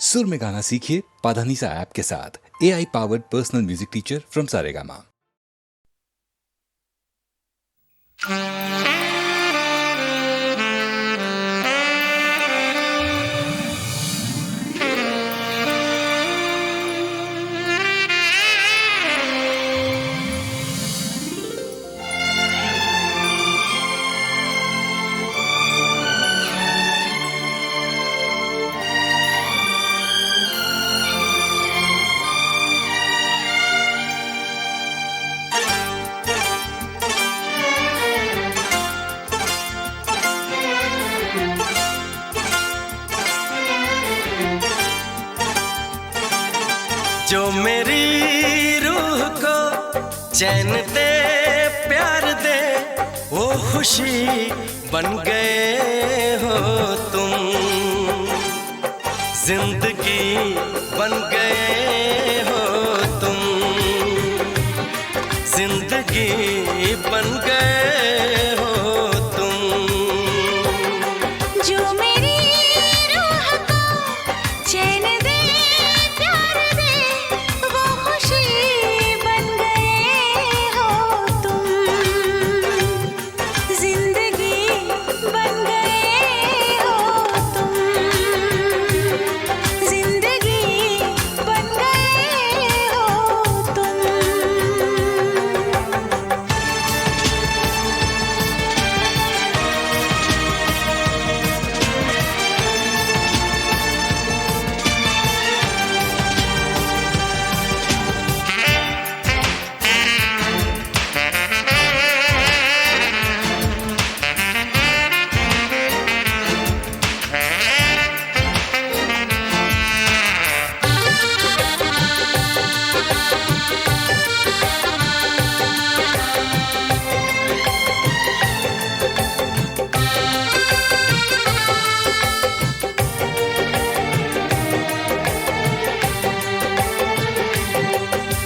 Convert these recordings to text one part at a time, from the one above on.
सुर में गाना सीखिए पाधानीसा ऐप के साथ। AI powered personal music teacher from Saregama. जो मेरी रूह को चैन दे प्यार दे वो खुशी बन गए हो तुम, जिंदगी बन गए हो तुम, जिंदगी बन गए हो तुम। जो मेरी रूह को चैन दे प्यार दे वो खुशी बन गए हो तुम, जिंदगी बन गए हो तुम, जिंदगी बन गए हो तुम।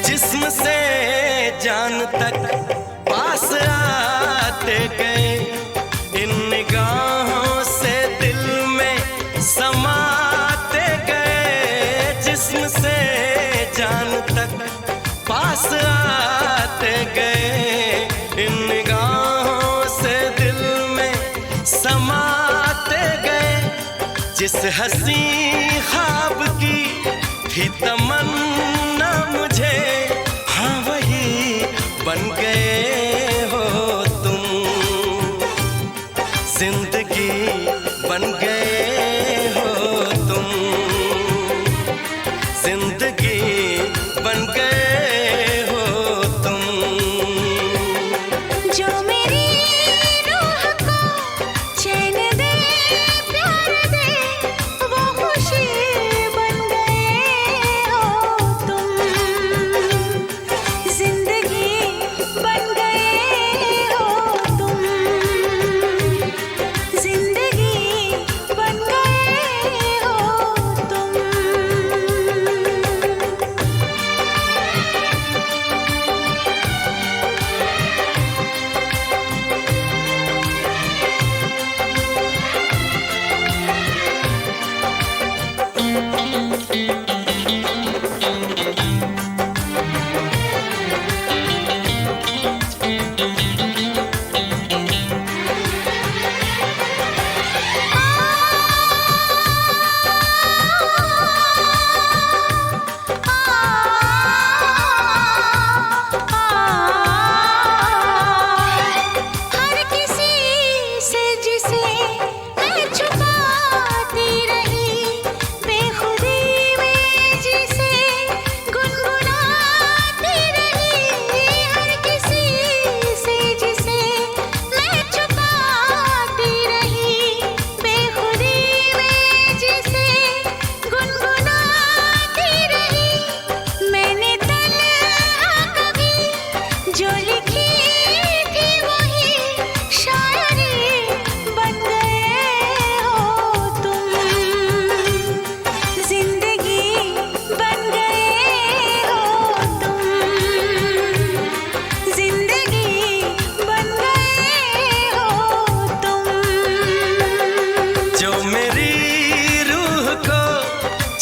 जिस्म से जान तक पास आते गए, इन निगाहों से दिल में समाते गए। जिस्म से जान तक पास आते गए, इन निगाहों से दिल में समाते गए। जिस हंसी ख्वाब की थी तमन्ना मुझे, हाँ वही बन गए हो तुम, जिंदगी बन गए हो तुम, जिंदगी बन गए हो तुम। जो मेरी रूह को चैन दे प्यार दे वो खुशी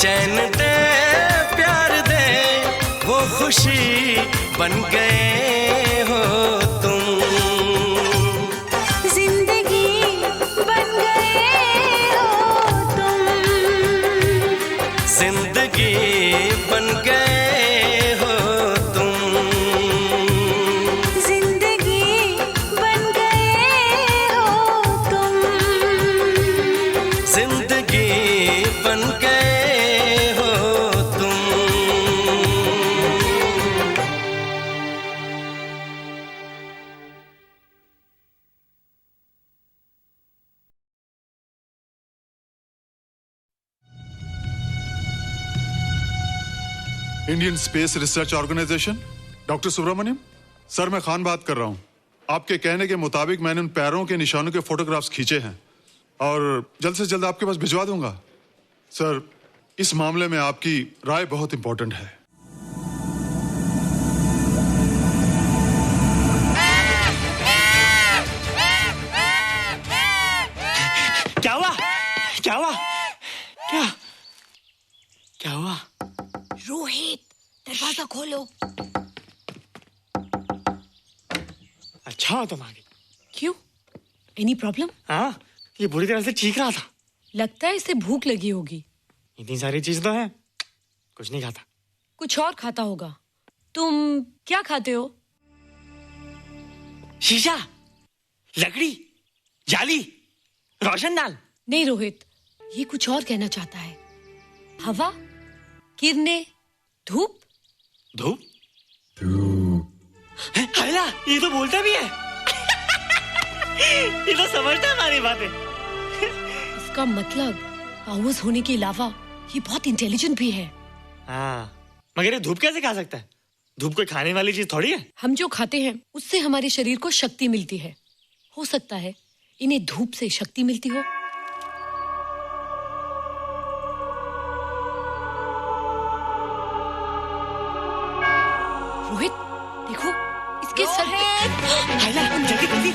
चैन दे प्यार दे वो खुशी बन गए हो तुम। जिंदगी बन गए हो तुम। जिंदगी बन गए हो तुम। जिंदगी बन गए हो तुम। जिंदगी बन गए हो तुम। Indian space research organisation, doctor Subramaniam sir, मैं खान बात कर रहा हूं। आपके कहने के मुताबिक मैंने उन पैरों के निशानों के फोटोग्राफ्स खींचे हैं और जल्द से जल्द आपके पास भिजवा दूंगा। सर, इस मामले में आपकी राय बहुत इंपॉर्टेंट है। क्या हुआ? क्या हुआ? क्या क्या हुआ? रोहित, दरवाजा खोलो। अच्छा तुम आ गई। क्यों? Any problem? हाँ, ये बुरी तरह से चीख रहा था। लगता है इसे भूख लगी होगी। इतनी सारी चीज तो है, कुछ नहीं खाता। कुछ और खाता होगा। तुम क्या खाते हो? शीशा, लकड़ी, जाली, रोशनदान। नहीं रोहित, ये कुछ और कहना चाहता है। हवा, किरणें, धूप। धूप? हैला, ये तो बोलता भी है। ये तो समझता है हमारी बातें। इसका मतलब पावर्स होने के अलावा ये बहुत इंटेलिजेंट भी है। हाँ, मगर ये धूप कैसे खा सकता है? धूप कोई खाने वाली चीज थोड़ी है। हम जो खाते हैं उससे हमारे शरीर को शक्ति मिलती है। हो सकता है इन्हें धूप से शक्ति मिलती हो। रोहित, देखो इसके सर पे। हैला, जल्दी जल्दी,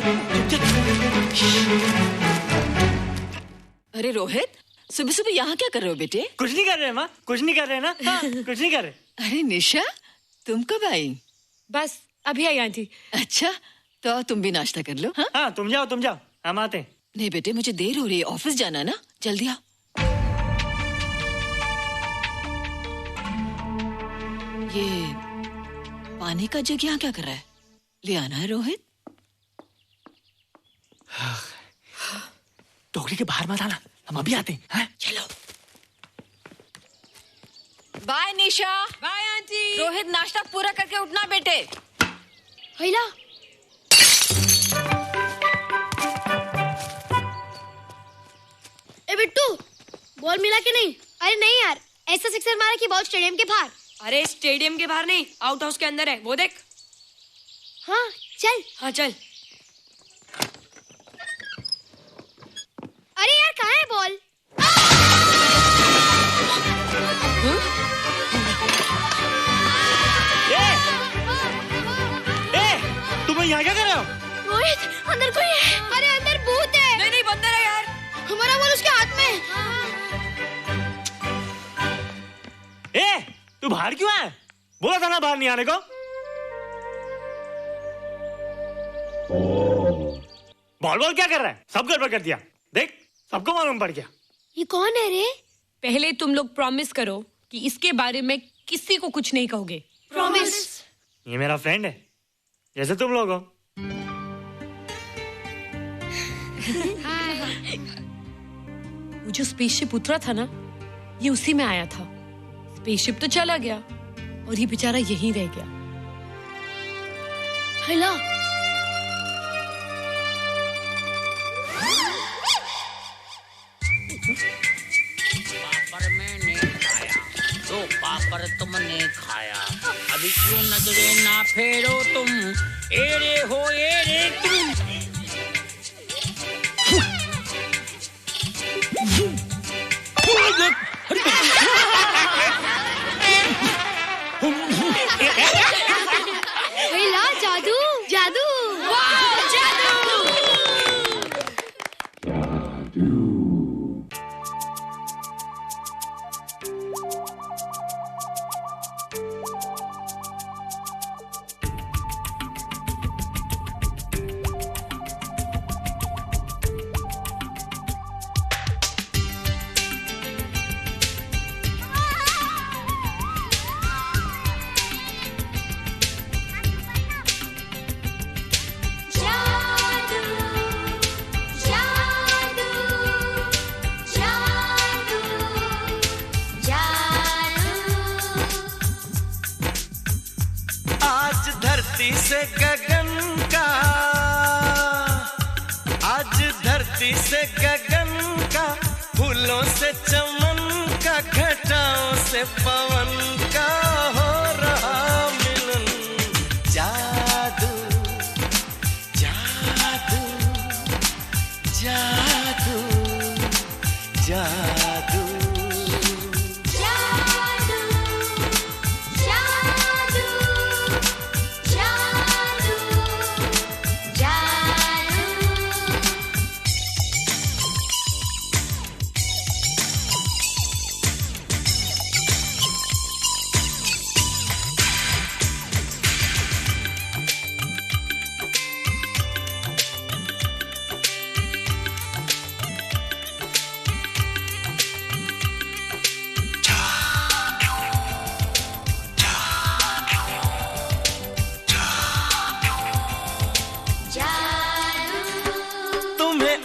अरे रोहित, सुबह सुबह यहाँ क्या कर रहे हो बेटे? कुछ नहीं कर रहे माँ, कुछ नहीं कर रहे ना। हाँ, कुछ नहीं कर रहे। अरे निशा, तुम कब आई? बस अभी आई आंटी। अच्छा, तो तुम भी नाश्ता कर लो। हाँ? हाँ, तुम जाओ, हम आते हैं। नहीं बेटे, मुझे देर हो रही है, ऑफिस जाना ना, जल्दी आओ। ये पानी का जग यहाँ क्या कर रहा है? ले आना है रोहित। टोकरी के बाहर मत आना, हम अभी आते हैं। हाँ? चलो। Bye Nisha. Bye aunty. Rohit, नाश्ता पूरा करके उठना बेटे। हैला, ए बिट्टू, बॉल मिला कि नहीं? अरे नहीं यार, ऐसा सिक्सर मारा कि बॉल स्टेडियम के बाहर। अरे स्टेडियम के बाहर नहीं, आउट हाउस के अंदर है, वो देख। हाँ चल। हाँ चल। अरे यार, कहाँ है बॉल? तुम यहाँ क्या कर रहे हो? रोहित, अंदर कोई है। अरे अंदर भूत है। नहीं नहीं, बंदर है यार। हमारा बॉल उसके हाथ में। तू बाहर क्यों है? बोला था ना बाहर नहीं आने को। बॉल क्या कर रहा है? सब गड़बड़ कर दिया। देख, सबको मालूम पड़ गया। ये कौन है रे? पहले तुम लोग प्रॉमिस करो कि इसके बारे में किसी को कुछ नहीं कहोगे। प्रॉमिस। ये मेरा फ्रेंड है, जैसे तुम लोग हो। वो जो स्पेसशिप उतरा था ना, ये उसी में आया था। स्पेसशिप तो चला गया और ये बेचारा यहीं रह गया। हैला, पापड़ मैंने खाया, दो पापड़ तुमने खाया, अभी क्यों नजरे ना फेरो तुम, एरे हो एरे तुम। हैला, जादू जादू। धरती से गगन का, आज धरती से गगन का, फूलों से चमन का, घटाओं से पवन का हो रहा मिलन। जादू जादू जादू जादू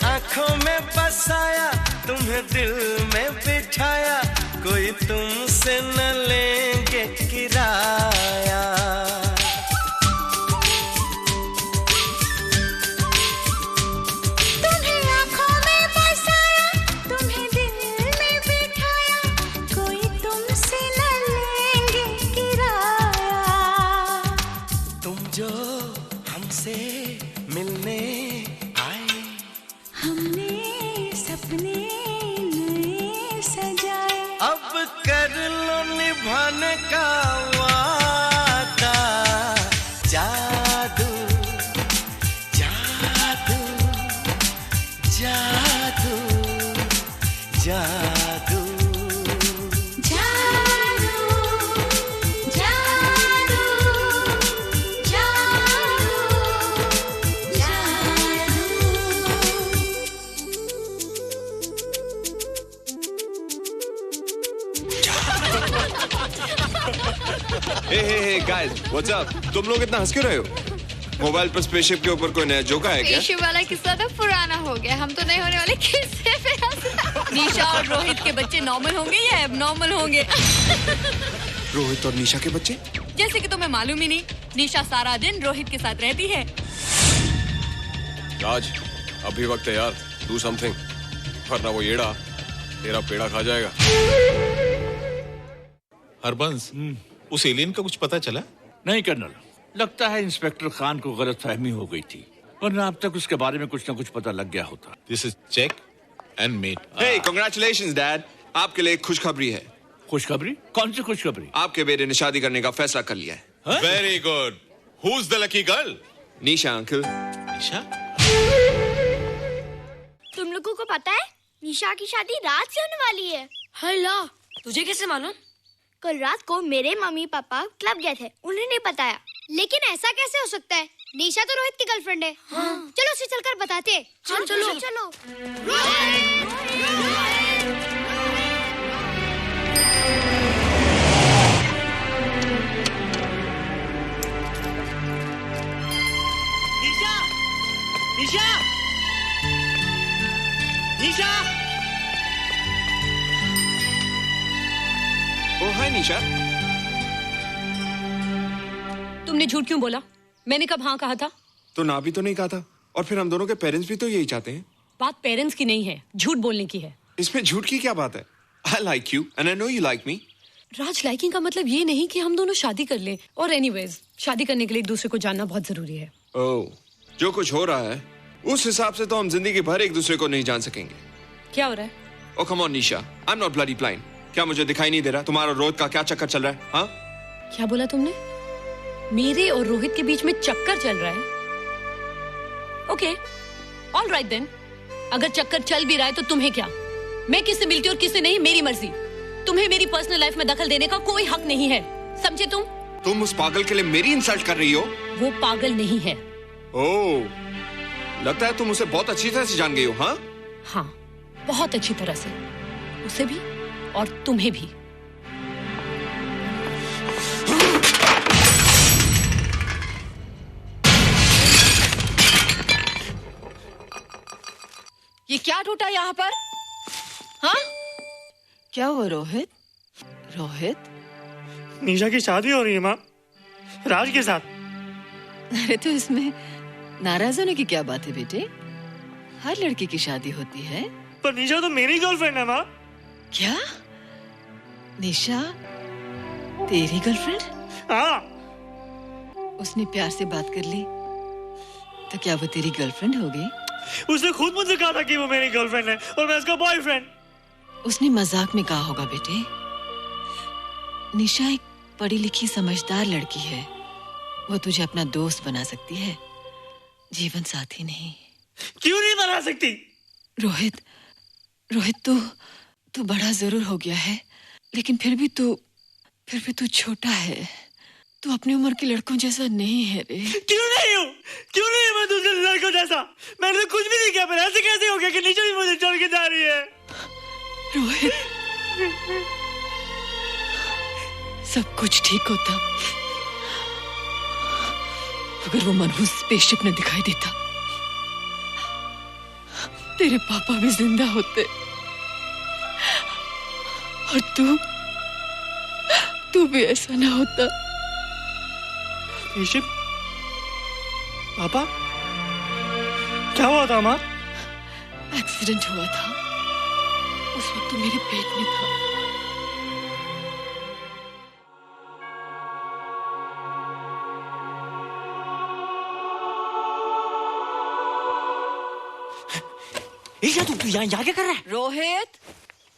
आँखों में बसाया, तुम्हें दिल में बिठाया, कोई तुमसे न लेंगे किराया। तुम्हें आँखों में बसाया, तुम्हें दिल में बिठाया, कोई तुमसे न लेंगे किराया। तुम जो हमसे मिलने हमने सपने नए सजाए, अब कर लो निभाने का वादा। जादू जादू जादू जादू Hey guys, what's up? तुम लोग इतना हंस क्यों रहे हो? मोबाइल पर स्पेसशिप के ऊपर कोई नया जोक है क्या? स्पेसशिप वाला किस्सा तो पुराना हो गया, हम तो नए होने वाले किस्से पे हंस रहे। निशा और रोहित के बच्चे नॉर्मल होंगे या एबनॉर्मल होंगे? रोहित और निशा के बच्चे? जैसे कि तुम्हें मालूम ही नहीं, निशा सारा दिन रोहित के साथ रहती है। राज, अभी वक्त है यार, do something, वरना वो येड़ा तेरा पेड़ा खा जाएगा। हरबंस, उस एलियन का कुछ पता चला? नहीं कर्नल, लगता है इंस्पेक्टर खान को गलतफहमी हो गई थी, वरना अब तक उसके बारे में कुछ न कुछ पता लग गया होता। This is check and mate. Hey, congratulations, Dad. आपके लिए एक खुशखबरी है। खुशखबरी? कौन सी खुशखबरी? आपके बेटे ने शादी करने का फैसला कर लिया है। Very good. Who's the lucky girl? Nisha uncle. Nisha? तुम लोगों को पता है निशा की शादी रात से होने वाली है। हल्ला, तुझे कैसे मालूम? कल रात को मेरे मम्मी पापा क्लब गए थे, उन्हें नहीं बताया। लेकिन ऐसा कैसे हो सकता है? निशा तो रोहित की गर्लफ्रेंड है। हाँ। चलो उसे चलकर बताते हैं। चलो चलो चलो। निशा, निशा, निशा। ओ हाय निशा। तुमने झूठ क्यों बोला? मैंने कब हाँ कहा था? तो ना भी तो नहीं कहा था, और फिर हम दोनों के पेरेंट्स भी तो यही चाहते हैं। बात पेरेंट्स की नहीं है, झूठ बोलने की है। इसमें झूठ की क्या बात है? I like you and I know you like me. Raj, liking का मतलब ये नहीं कि हम दोनों शादी कर लें। और एनीवेज, शादी करने के लिए एक दूसरे को जानना बहुत जरूरी है। ओह, जो कुछ हो रहा है उस हिसाब से तो हम जिंदगी भर एक दूसरे को नहीं जान सकेंगे। क्या हो रहा है? Oh come on Nisha, I'm not bloody blind. क्या मुझे दिखाई नहीं दे रहा तुम्हारा रोहित का क्या चक्कर चल रहा है? हाँ? क्या बोला तुमने? मेरे और रोहित के बीच में चक्कर चल रहा है? Okay, all right then. अगर चक्कर चल भी रहा है तो तुम्हें क्या? मैं किससे मिलती हूँ और किससे नहीं, मेरी मर्जी। तुम्हें मेरी पर्सनल लाइफ में दखल देने का कोई हक नहीं है, समझे तुम? तुम उस पागल के लिए मेरी इंसल्ट कर रही हो? वो पागल नहीं है। ओह, लगता है तुम उसे बहुत अच्छी तरह से जान गई हो। हाँ? हाँ, बहुत अच्छी तरह से, उसे भी और तुम्हें भी। ये क्या टूटा यहाँ पर? हाँ? क्या हुआ रोहित? रोहित? निशा की शादी हो रही है माँ, राज के साथ। अरे तो इसमें नाराज होने की क्या बात है बेटे? हर लड़की की शादी होती है। पर निशा तो मेरी गर्लफ्रेंड है माँ। क्या? निशा तेरी गर्लफ्रेंड? हाँ। उसने प्यार से बात कर ली तो क्या वो तेरी गर्लफ्रेंड हो गई? उसने खुद मुझसे कहा था कि वो मेरी गर्लफ्रेंड है और मैं उसका बॉयफ्रेंड। उसने मजाक में कहा होगा बेटे। निशा एक पढ़ी लिखी समझदार लड़की है। वो तुझे अपना दोस्त बना सकती है, जीवन साथी नहीं। क्यों नहीं बना सकती? रोहित, तू बड़ा जरूर हो गया है, लेकिन फिर भी तू छोटा है। तू अपनी उम्र के लड़कों जैसा नहीं है रे। क्यों नहीं हूँ? क्यों नहीं है मैं दूसरे लड़कों जैसा? मैंने तो कुछ भी नहीं किया, पर ऐसे कैसे हो गया कि निशा भी मुझे छोड़ के जा रही है? रोहित, सब कुछ ठीक होता अगर वो मनहूस स्पेसशिप न दिखाई देता। तेरे पापा भी जिंदा होते और तू भी ऐसा ना होता। स्पेसशिप? पापा? क्या हुआ था माँ? एक्सीडेंट हुआ था, उस वक्त तू मेरे पेट में था। तू यहाँ क्या कर रहा है? रोहित,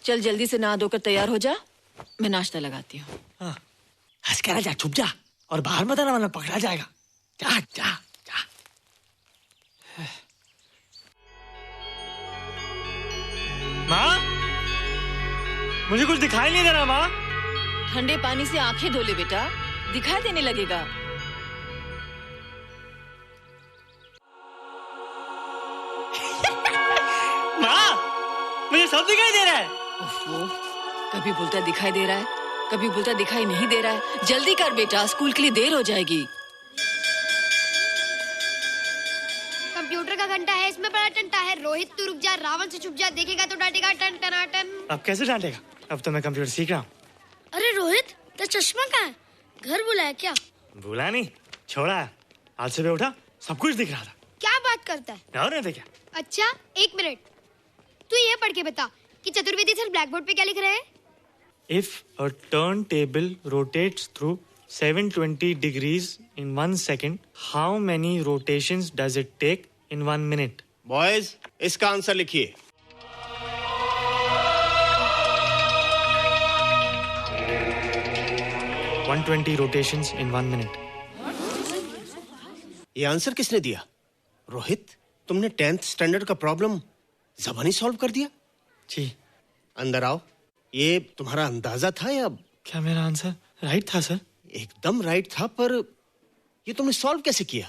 चल जल्दी से नहा धोकर तैयार हो जा, मैं नाश्ता लगाती हूँ। हंस कर जा, छुप जा और बाहर मत आना वरना पकड़ा जाएगा। जा जा जा। माँ, मुझे कुछ दिखाई नहीं दे रहा माँ। ठंडे पानी से आंखें धो ले बेटा, दिखाई देने लगेगा। मुझे सब दिखाई दे रहा है। ओफो, कभी बोलता दिखाई दे रहा है, कभी बोलता दिखाई नहीं दे रहा है। जल्दी कर बेटा, स्कूल के लिए देर हो जाएगी। कंप्यूटर का घंटा है, इसमें बड़ा टंटा है। रोहित तू रुक जा, रावण से छुप जा, देखेगा तो डांटेगा टन टनाटन। अब कैसे डांटेगा? अब तो मैं कंप्यूटर सीख रहा हूँ। अरे रोहित, तेरा चश्मा कहाँ है? घर बुलाया क्या? भूला नहीं, छोड़ा है। आज सुबह उठा, सब कुछ दिख रहा था। क्या बात करता है? और नहीं क्या? अच्छा, एक मिनट, तू ये पढ़ के बता कि चतुर्वेदी सर ब्लैक बोर्ड पे क्या लिख रहे हैं? If a turntable rotates through 720 degrees in 1 second, how many rotations does it take in 1 minute? Boys, इसका आंसर लिखिए। One 120 rotations in 1 minute. ये आंसर किसने दिया? रोहित, तुमने 10th स्टैंडर्ड का प्रॉब्लम ज़बानी सॉल्व कर दिया? जी। अंदर आओ। ये तुम्हारा अंदाजा था या? क्या मेरा आंसर राइट था सर? एकदम राइट था, पर ये तुमने सॉल्व कैसे किया?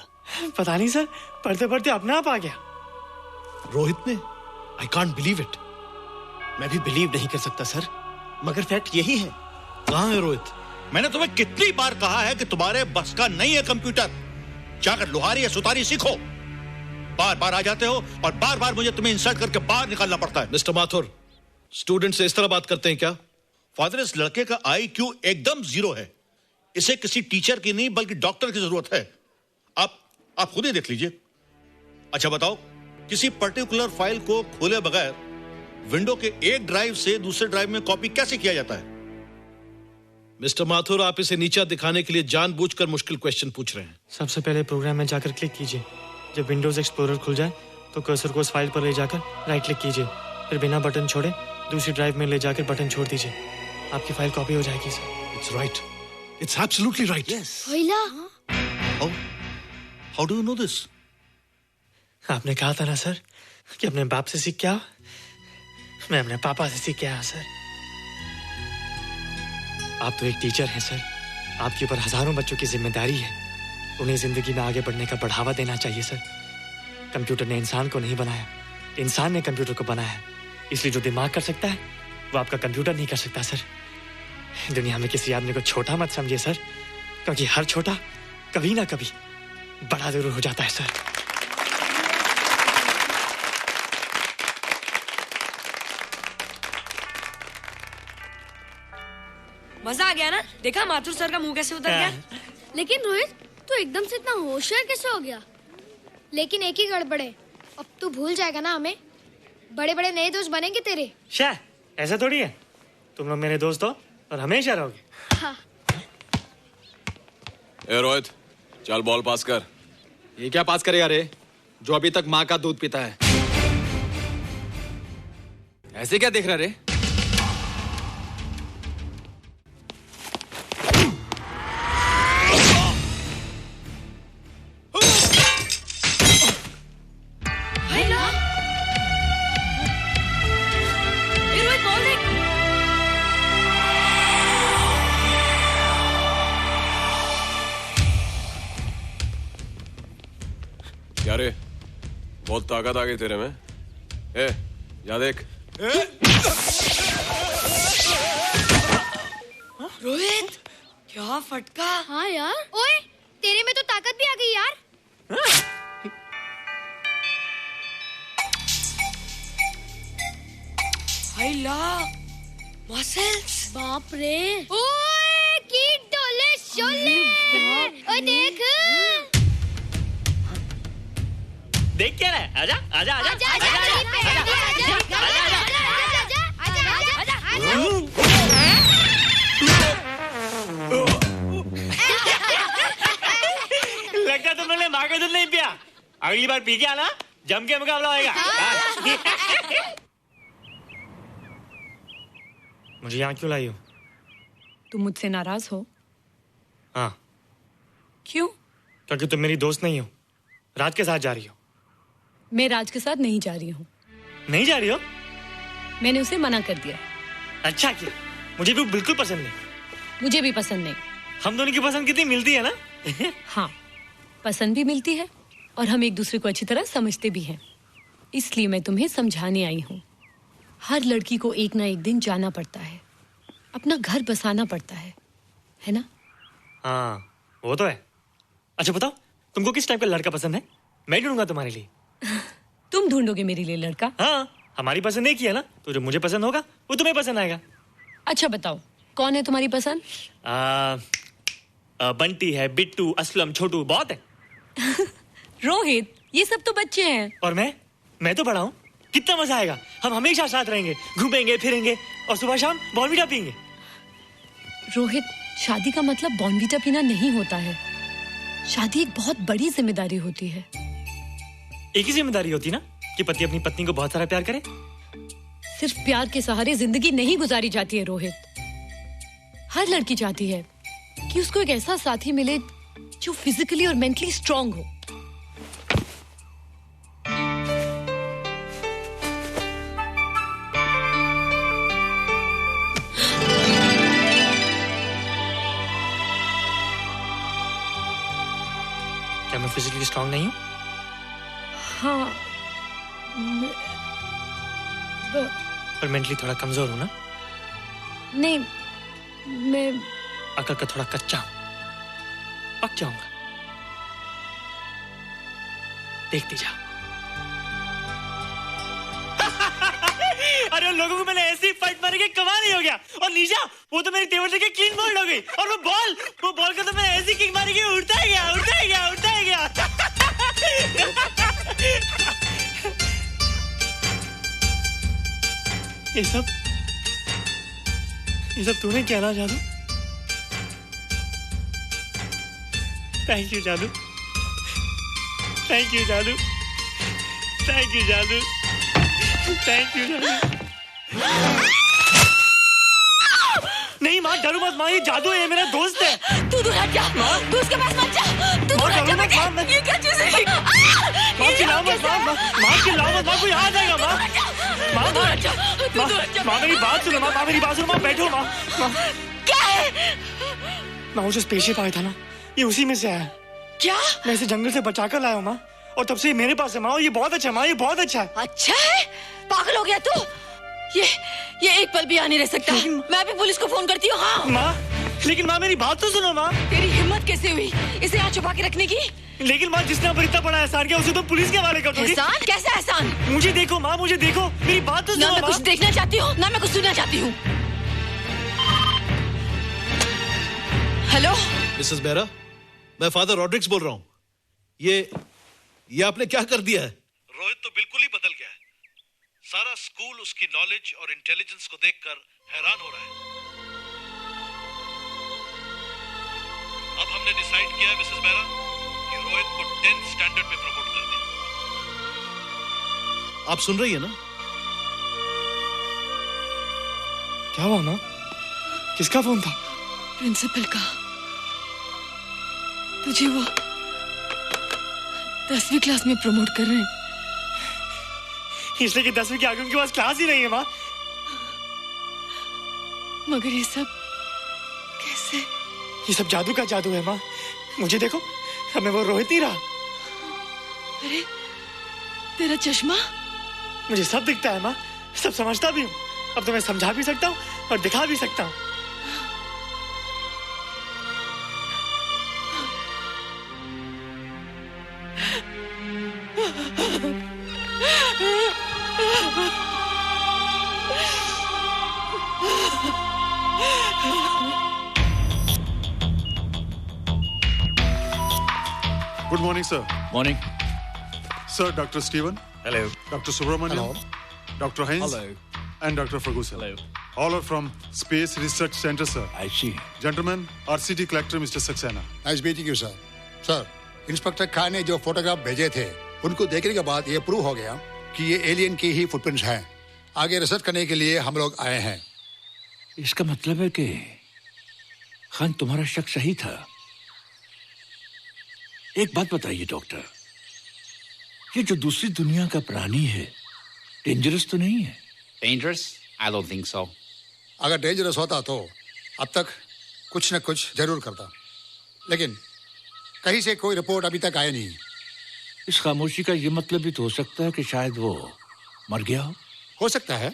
पता नहीं सर, पढ़ते पढ़ते अपने आप आ गया। रोहित ने? I can't believe it. मैं भी बिलीव नहीं कर सकता सर, मगर फैक्ट यही है। कहाँ है रोहित? मैंने तुम्हें कितनी बार कहा है कि तुम्हारे बस का नहीं है कंप्यूटर। जाकर लोहारी या सुतारी सीखो। बार बार आ जाते हो और बार बार मुझे तुम्हें इंसल्ट करके बाहर निकालना पड़ता है। मिस्टर माथुर, स्टूडेंट से इस तरह बात करते हैं क्या? फादर, इस लड़के का IQ एकदम 0 है। इसे किसी टीचर की नहीं बल्कि डॉक्टर की जरूरत है। आप खुद ही देख लीजिए। अच्छा बताओ, किसी पर्टिकुलर फाइल को खोले बगैर विंडो के एक ड्राइव से दूसरे ड्राइव में कॉपी कैसे किया जाता है? मिस्टर माथुर, आप इसे नीचा दिखाने के लिए जानबूझकर मुश्किल क्वेश्चन पूछ रहे हैं। सबसे पहले प्रोग्राम में जाकर क्लिक कीजिए। जब विंडोज एक्सप्लोरर खुल जाए तो कर्सर को उस फाइल पर ले जाकर राइट क्लिक कीजिए। फिर बिना बटन छोड़े दूसरी ड्राइव में ले जाकर बटन छोड़ दीजिए। आपकी फाइल कॉपी हो जाएगी sir. It's right, it's absolutely right. How do you know this? आपने कहा था ना सर कि अपने बाप से सीख के आओ। मैं अपने पापा से सीख के आया सर। आप तो एक टीचर हैं सर, आपके ऊपर हजारों बच्चों की जिम्मेदारी है। उन्हें जिंदगी में आगे बढ़ने का बढ़ावा देना चाहिए सर। कंप्यूटर ने इंसान को नहीं बनाया, इंसान ने कंप्यूटर को बनाया। इसलिए जो दिमाग कर सकता है वो आपका कंप्यूटर नहीं कर सकता सर। दुनिया में किसी आदमी को छोटा मत समझिए सर, क्योंकि हर छोटा कभी ना कभी बड़ा जरूर हो जाता है सर। मजा आ गया ना? देखा माथुर सर का मुंह कैसे उतर गया? लेकिन रोहित, तू तू एकदम से इतना होशियार कैसे हो गया? लेकिन एक ही गड़बड़ है, अब तू भूल जाएगा ना हमें। बड़े बड़े नए दोस्त बनेंगे तेरे। शाह, ऐसा थोड़ी है। तुम लोग मेरे दोस्त हो और हमेशा रहोगे। हाँ। ए रोहित, चल बॉल पास कर। ये क्या पास करेगा रे, जो अभी तक माँ का दूध पीता है? ऐसे क्या देख रहा रे? क्या रे, बहुत ताकत आ गई तेरे में। ए, या देख। रोहित, क्या फटका। हाँ यार। ओए, तेरे में तो ताकत भी आ गई यार। हाय ला, मसल्स। बाप रे। ओए, की डोले शोले। ओए देख। देख क्या रहा है? आजा आजा आजा आजा आजा लगता तुमने माँ का दूध नहीं पिया। अगली बार पी के आना, जम के मुकाबला होएगा। मुझे यहाँ क्यों लाई हो? तुम मुझसे नाराज हो? हाँ। क्यों? क्योंकि तुम मेरी दोस्त नहीं हो, राज के साथ जा रही हो। मैं राज के साथ नहीं जा रही हूँ। नहीं जा रही हो? मैंने उसे मना कर दिया। अच्छा किया, मुझे भी बिल्कुल पसंद नहीं। मुझे भी पसंद नहीं। हम दोनों की पसंद कितनी मिलती है ना। हाँ, पसंद भी मिलती है और हम एक दूसरे को अच्छी तरह समझते भी हैं। इसलिए मैं तुम्हें समझाने आई हूँ। हर लड़की को एक ना एक दिन जाना पड़ता है, अपना घर बसाना पड़ता है ना? हाँ, वो तो है। अच्छा बताओ, तुमको किस टाइप का लड़का पसंद है? मैं ढूंढूंगा तुम्हारे लिए। तुम ढूंढोगे मेरे लिए लड़का? हाँ, हमारी पसंद एक ही है ना, तो जो मुझे पसंद होगा वो तुम्हें पसंद आएगा। अच्छा बताओ, कौन है तुम्हारी पसंद? बंटी है, बिट्टू, असलम, छोटू, बहुत है। रोहित, ये सब तो बच्चे हैं। और मैं तो बड़ा हूँ। कितना मजा आएगा, हम हमेशा साथ रहेंगे, घूमेंगे फिरेंगे और सुबह शाम बॉर्नवीटा पीएंगे। रोहित, शादी का मतलब बॉर्नवीटा पीना नहीं होता है। शादी एक बहुत बड़ी जिम्मेदारी होती है। एक ही जिम्मेदारी होती ना कि पति अपनी पत्नी को बहुत सारा प्यार करे। सिर्फ प्यार के सहारे जिंदगी नहीं गुजारी जाती है रोहित। हर लड़की चाहती है कि उसको एक ऐसा साथी मिले जो फिजिकली और मेंटली स्ट्रांग हो। क्या मैं फिजिकली स्ट्रांग नहीं हूँ? हाँ, पर मेंटली थोड़ा कमजोर हूँ ना? नहीं, मैं अकल का थोड़ा कच्चा हूँ, पक जाऊंगा। देखती जा। अरे उन लोगों को मैंने ऐसी फाइट मारी कि कमाल नहीं हो गया। और निशा, वो तो मेरी टेबल लेके क्लीन बोल्ड हो गई। और वो बॉल का तो मैंने ऐसी किक मारी कि उड़ता ही गया। ये सब तूने क्या ना जादू? थैंक यू जादू। थैंक यू जादू। थैंक यू जादू। थैंक यू जादू। नहीं माँ, डरो मत माँ, ये जादू है, मेरा दोस्त है। तू दूर हट जा, तू उसके पास मत जा। तू दूर हट जा, मैं ये क्या चीज़ है? माँ चिल्लाओ मत, माँ चिल्लाओ मत, माँ कोई आ जाएगा। माँ मेरी बात सुनो, माँ मेरी बात सुनो, माँ बैठो। माँ क्या है? माँ, वो जो स्पेसशिप आया था ना, ये उसी में से आया। क्या? मैं इसे जंगल से बचाकर लाया हूँ माँ, और तब से ये मेरे पास है माँ। और ये बहुत अच्छा है माँ, ये बहुत अच्छा है। अच्छा है? पागल हो गया तू? ये एक पल भी यहाँ नहीं रह सकता। मैं भी पुलिस को फोन करती हूँ। हाँ माँ, लेकिन माँ मेरी बात तो सुनो माँ। तेरी हिम्मत कैसे हुई इसे यहाँ छुपा के रखने की? लेकिन माँ, जिसने अब इतना बड़ा एहसान किया उसे तो पुलिस के हवाले कर दोगी। एहसान? कैसा एहसान? मुझे देखो माँ, मुझे देखो, मेरी बात तो सुनो। ना मैं कुछ देखना चाहती हूँ, ना मैं कुछ सुनना चाहती हूँ। हेलो मिसेस बेरा, मैं फादर रॉड्रिक्स बोल रहा हूं। ये आपने क्या कर दिया है? रोहित तो बिल्कुल ही बदल गया है। सारा स्कूल उसकी नॉलेज और इंटेलिजेंस को देखकर हैरान हो रहा है। अब हमने डिसाइड किया है मिसेस मेहरा कि रोहित को 10th स्टैंडर्ड में प्रमोट कर दें। आप सुन रही है ना? क्या हुआ माँ? किसका फोन था? प्रिंसिपल का। तुझे वो 10वीं क्लास में प्रमोट कर रहे हैं। इसलिए कि 10वीं के आगे उनके पास क्लास ही नहीं है माँ। मगर ये सब कैसे? ये सब जादू का जादू है माँ। मुझे देखो, हमें वो रोहित ही रहा। अरे तेरा चश्मा? मुझे सब दिखता है माँ, सब समझता भी हूँ। अब तो मैं समझा भी सकता हूँ और दिखा भी सकता हूँ। Good morning, sir. Morning. Sir, Dr. Stephen. Hello. Dr. Subramaniam. Hello. Dr. Heinz. Hello. And Dr. Ferguson. Hello. All are from Space Research Center, sir. I see. Gentlemen, RCT collector Mr. Saxena. Nice meeting you, sir. Sir, inspector Khan ने जो photograph भेजे थे, उनको देखने के बाद ये prove हो गया कि ये एलियन की ही फुटप्रिंट्स हैं। आगे रिसर्च करने के लिए हम लोग आए हैं। इसका मतलब है कि खान तुम्हारा शक सही था। एक बात बताइए डॉक्टर, ये जो दूसरी दुनिया का प्राणी है, डेंजरस तो नहीं है? Dangerous? I don't think so. अगर डेंजरस होता तो अब तक कुछ न कुछ जरूर करता, लेकिन कहीं से कोई रिपोर्ट अभी तक आई नहीं। इस खामोशी का ये मतलब भी तो हो सकता है कि शायद वो मर गया हो सकता है,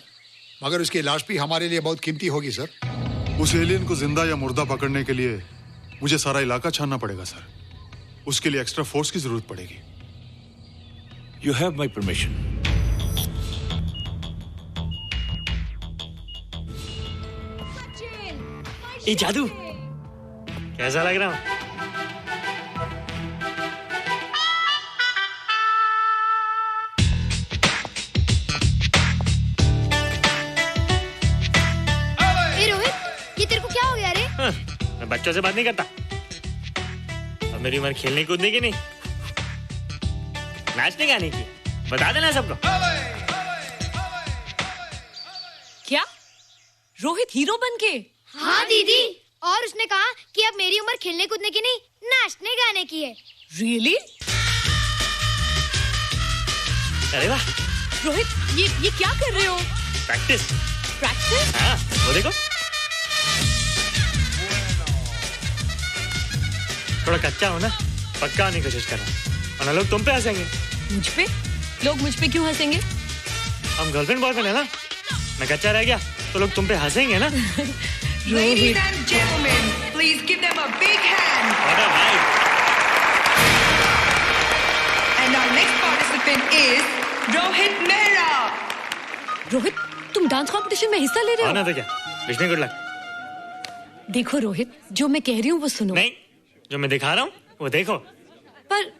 मगर उसकी लाश भी हमारे लिए बहुत कीमती होगी सर। उस एलियन को जिंदा या मुर्दा पकड़ने के लिए मुझे सारा इलाका छानना पड़ेगा सर। उसके लिए एक्स्ट्रा फोर्स की जरूरत पड़ेगी। You have my permission. ये जादू कैसा लग रहा हूँ? मैं बच्चों से बात नहीं करता। अब मेरी उम्र खेलने कूदने की नहीं, नाचने गाने की। बता देना सबको। क्या रोहित हीरो बन के? हाँ दीदी, और उसने कहा कि अब मेरी उम्र खेलने कूदने की नहीं, नाचने गाने की है। रियली? अरे वाह रोहित, ये क्या कर रहे हो? प्रैक्टिस। प्रैक्टिस? हाँ, वो देखो। थोड़ा कच्चा हो ना, पक्का होने की कोशिश करना, वरना लोग तुम पे हंसेंगे। मुझ पे? लोग मुझ पे क्यों हंसेंगे? हम गर्लफ्रेंड बॉयफ्रेंड है ना, मैं कच्चा रह गया तो लोग तुम पे हंसेंगे ना। Ladies and gentlemen, please give them a big hand. And our next participant is Rohit Mehra. Rohit, तुम डांस कंपटीशन में हिस्सा ले रहे हो? ना तो क्या, विश मी गुड लक। देखो रोहित, जो मैं कह रही हूँ वो सुनो। नहीं, जो मैं दिखा रहा हूँ वो देखो। पर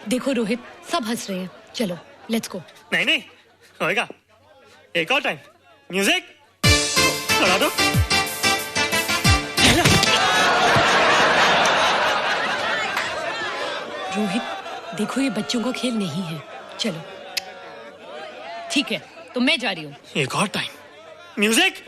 देखो रोहित, सब हंस रहे हैं। चलो लेट्स गो। नहीं नहीं होएगा, एक और टाइम। म्यूजिक चला दो। रोहित देखो, ये बच्चों का खेल नहीं है। चलो ठीक है, तो मैं जा रही हूँ। एक और time. Music.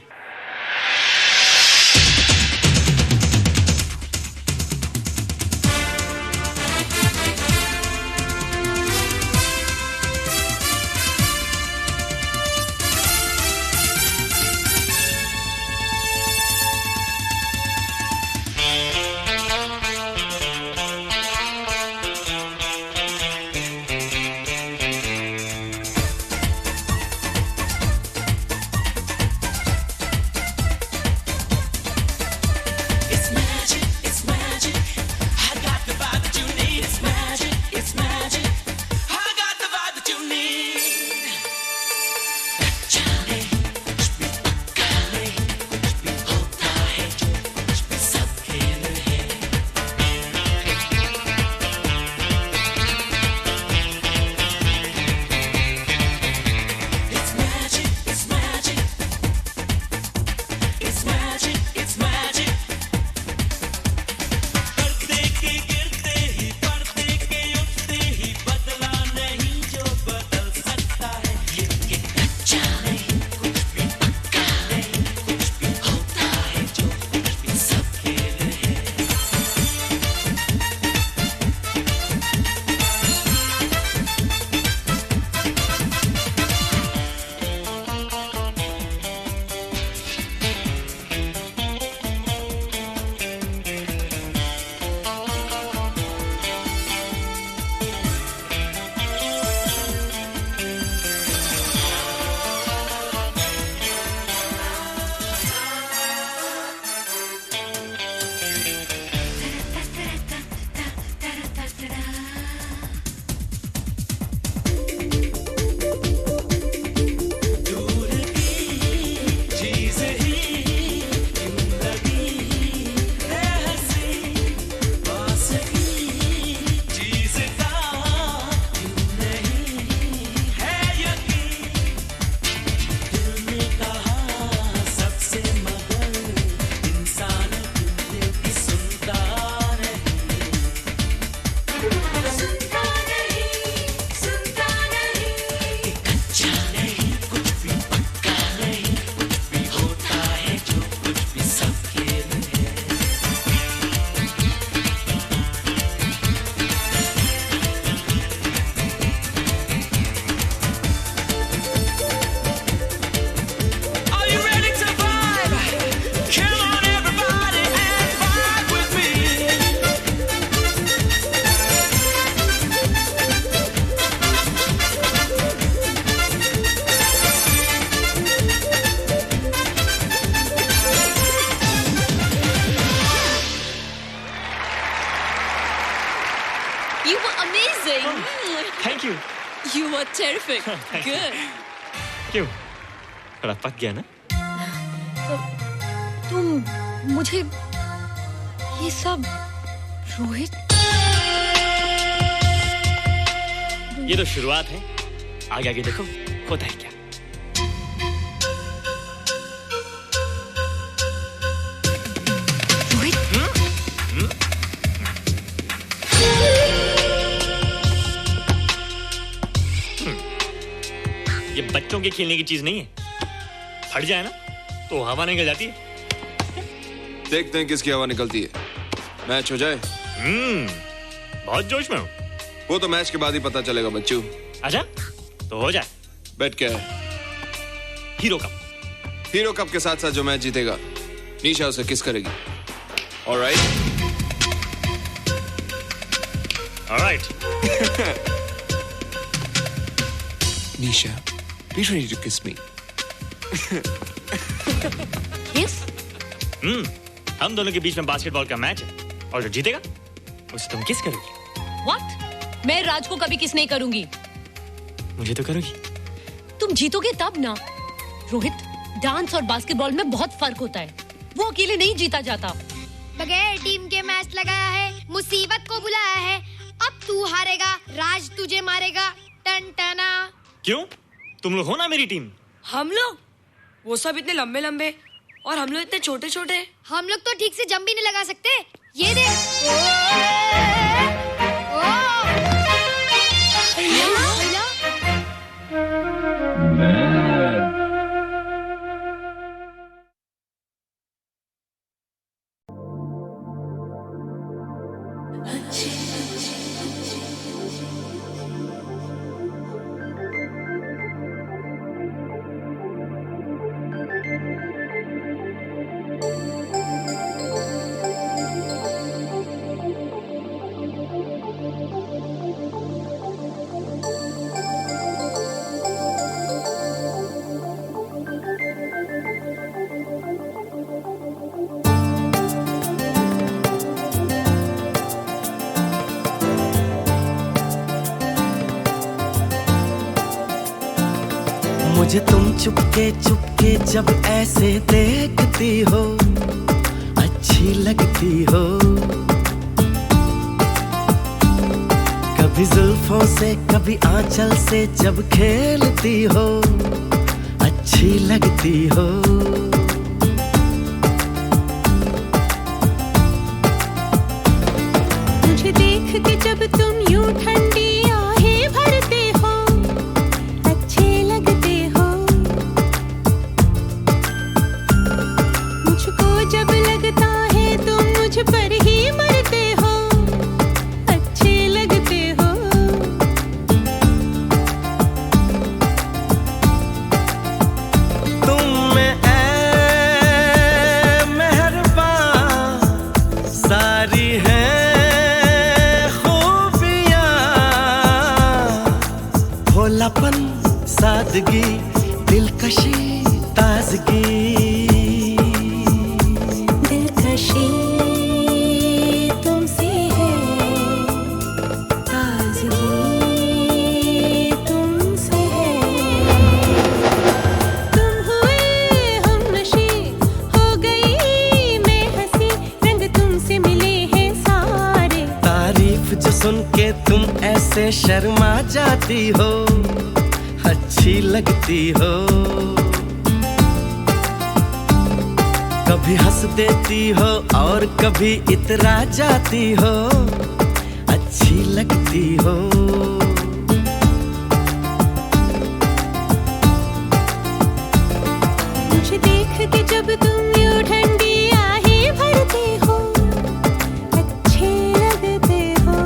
You were amazing. Thank you. You were terrific. Good. क्यों? थोड़ा पक गया ना? तुम मुझे ये सब रोहित ये तो शुरुआत है, आगे आगे देखो होता है क्या। ये बच्चों के खेलने की चीज नहीं है, फट जाए ना तो हवा निकल जाती है। देखते हैं किसकी हवा निकलती है। मैच हो जाए। बहुत जोश में हूँ। वो तो मैच के बाद ही पता चलेगा बच्चू। अच्छा तो हो जाए। बेट क्या है? Hero cup. हीरो कप के साथ साथ जो मैच जीतेगा निशा उसे किस करेगी। Alright. Nisha, be ready to kiss me. Kiss? हम दोनों के बीच में बास्केटबॉल का मैच है और जो जीतेगा उसे तुम किस करोगी। What? मैं राज को कभी किस नहीं करूंगी। मुझे तो करोगी। तुम जीतोगे तब ना। रोहित, डांस और बास्केटबॉल में बहुत फर्क होता है, वो अकेले नहीं जीता जाता। बगैर टीम के मैच लगाया है, मुसीबत को बुलाया है, अब तू हारेगा, राज तुझे मारेगा। टन टना। क्यों? तुम लोग हो ना मेरी टीम। हम लोग? वो सब इतने लंबे लंबे और हम लोग इतने छोटे छोटे। हम लोग तो ठीक से जंप भी नहीं लगा सकते। ये देख। मुझे तुम चुपके चुपके जब ऐसे देखती हो, अच्छी लगती हो। कभी जुल्फों से कभी आंचल से जब खेलती हो, अच्छी लगती हो। मुझे देख के जब तुम यूं ठंडी आहें भरते हो, अच्छे लगते हो। मुझको जब लगता है तुम मुझ पर ही मरते हो, अच्छे लगते हो। तुम में ऐ मेहरबान सारी है भोलापन, सादगी, दिलकशी, ताजगी। दिलकशी तुमसे है, ताजगी तुमसे है। तुम हुए हमनशी, हो गई मैं हंसी, रंग तुमसे मिले हैं सारे। तारीफ जो सुन के तुम ऐसे शर्मा जाती हो, अच्छी लगती हो। कभी हंस देती हो और कभी इतरा जाती हो, अच्छी लगती हो। मुझे देख के जब तुम यूं ठंडी आहें भरते हो, अच्छे लगते हो।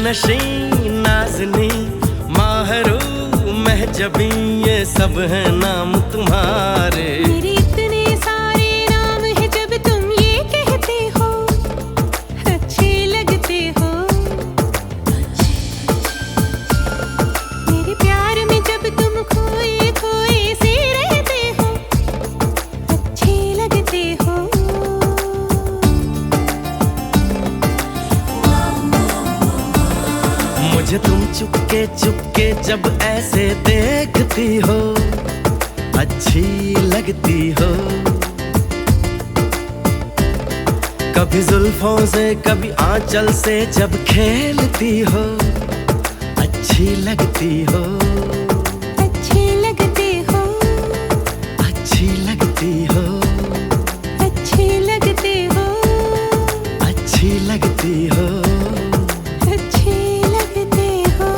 नशी नाज़नी माहरू महजबी ये सब है नाम तुम्हारे। मेरे इतने सारे नाम है जब तुम ये कहते हो अच्छे लगते हो। मेरे प्यार में जब तुम खोए खोए से रहते हो अच्छे लगते हो। मुझे तुम चुपके चुपके जब ऐसे देखती हो अच्छी लगती हो। कभी जुल्फों से कभी आंचल से जब खेलती हो अच्छी लगती हो। अच्छे लगते हो अच्छी लगती हो। अच्छे लगते हो अच्छी लगती हो। अच्छे लगते हो।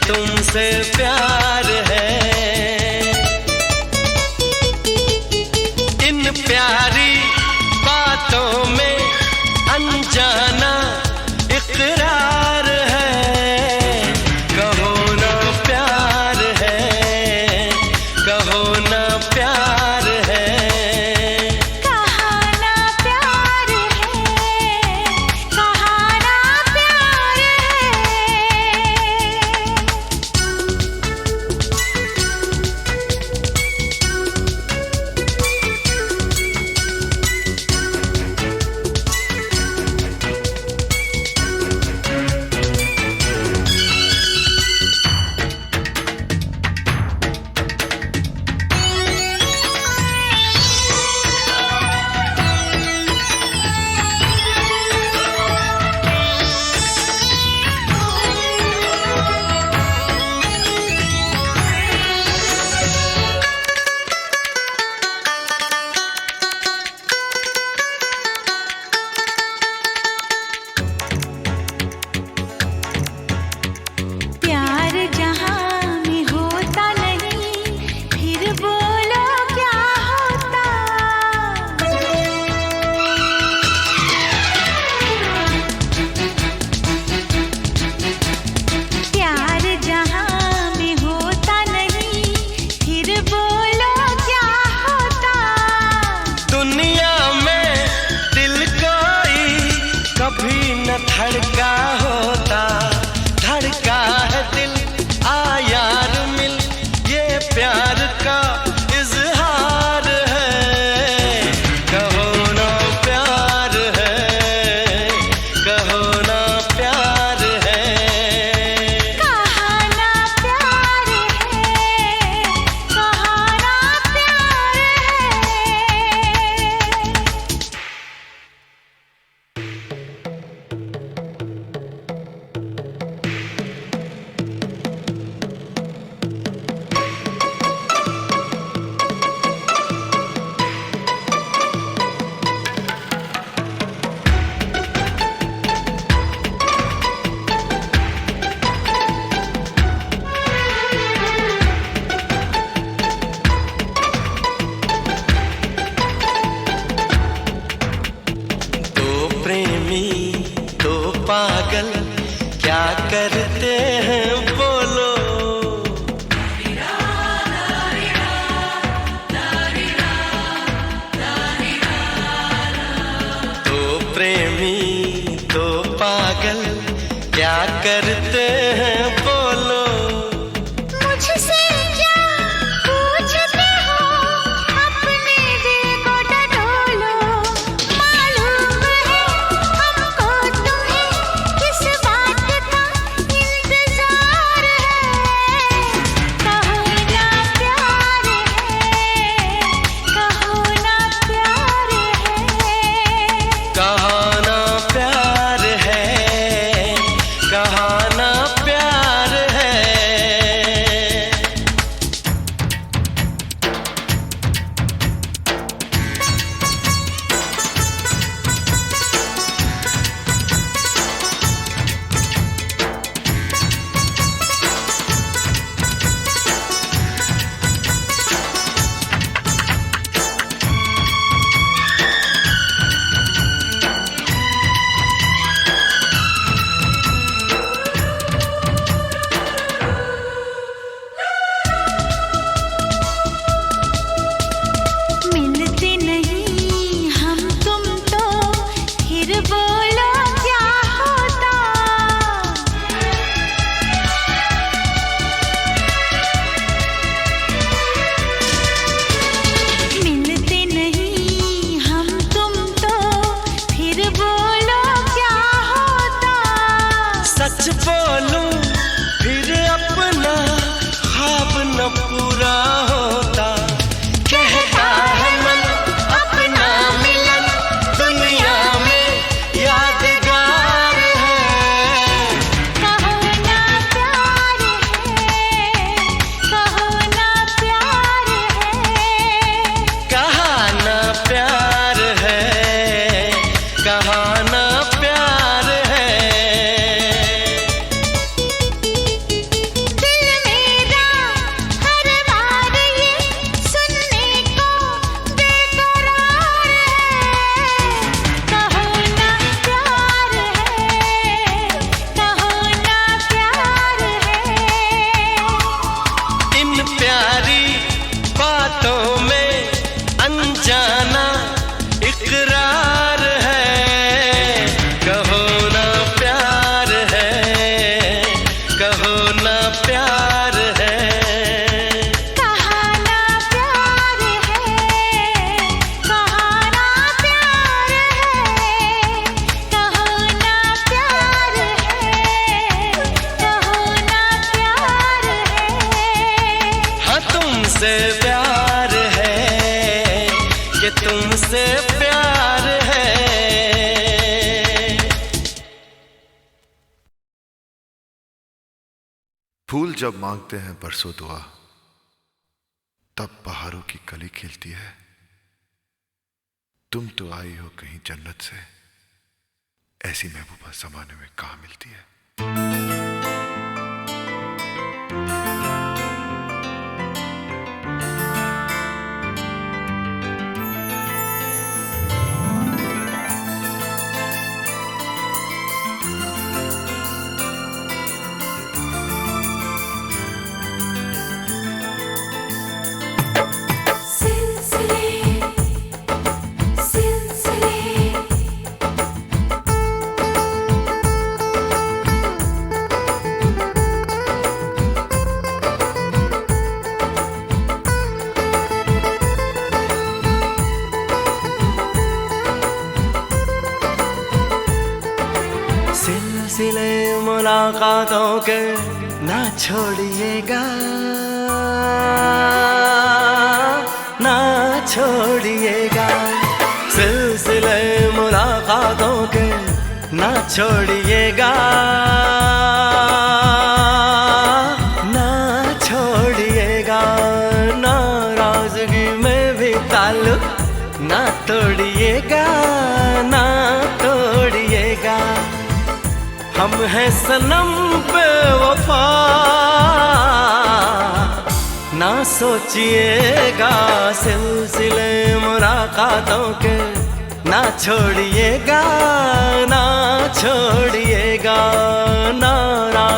तुमसे प्यार है। इन प्यारी बातों में अनजाना इकरार है। कहो ना प्यार है, कहो ना प्यार है। कहा ना प्यार है, कहा ना प्यार प्यार जहां में होता नहीं, फिर बोलो क्या होता। प्यार जहां में होता नहीं, फिर बोलो क्या होता। दुनिया में दिल कोई कभी न धड़का होता। धड़का है दिल आ यार मिल, ये प्यार का इजहार है। कहो ना प्यार है, कहो ना प्यार है। कहा ना प्यार है, कहा ना प्यार है। पागल क्या करते हैं बोलो। दो प्रेमी दो पागल क्या करते हैं बोलो। मुझसे क्या पूछते हो, अपने दिल को टटोलो। मालूम है हमको तुम्हें किस बात का इंतजार है। कहो ना प्यार है, कहो ना प्यार है। कहा ना प्यार है, कहा ना प्यार है। मिलते नहीं हम तुम तो फिर बोलो क्या होता। मिलते नहीं हम तुम तो फिर बोलो क्या होता। सच बोलूं फिर अपना ख्वाब न पूरा होता। कहता है मन अपना मिलन दुनिया में यादगार है। कहो ना प्यार है, कहो ना प्यार है। कहा ना प्यार है, कहा ना प्यार है। दिल मेरा हर बार ये सुनने को बेकरार है। कहो ना प्यार है, कहो ना प्यार है। इन प्यारी बातों में अनजाना इकरार है। कहो ना प्यार है, कहो ना प्यार है। कहा ना प्यार है, कहा ना प्यार है। कहो ना प्यार है, कहो ना प्यार है। हाँ तुमसे प्यार है, कि तुमसे प्यार है। फूल जब मांगते हैं बरसों दुआ, तब बहारों की कली खिलती है। तुम तो आई हो कहीं जन्नत से, ऐसी महबूबा जमाने में कहाँ मिलती है। सिलसिले मुलाकातों के ना छोड़िएगा, ना छोड़िएगा। सिलसिले मुलाकातों के ना छोड़िएगा, ना छोड़िएगा। नाराजगी में भी ताल्लुक ना तोड़िएगा, ना तोड़िएगा। हम हैं सनम पे वफा, ना सोचिएगा। सिलसिले मुलाकातों के ना छोड़िएगा, ना छोड़िएगा।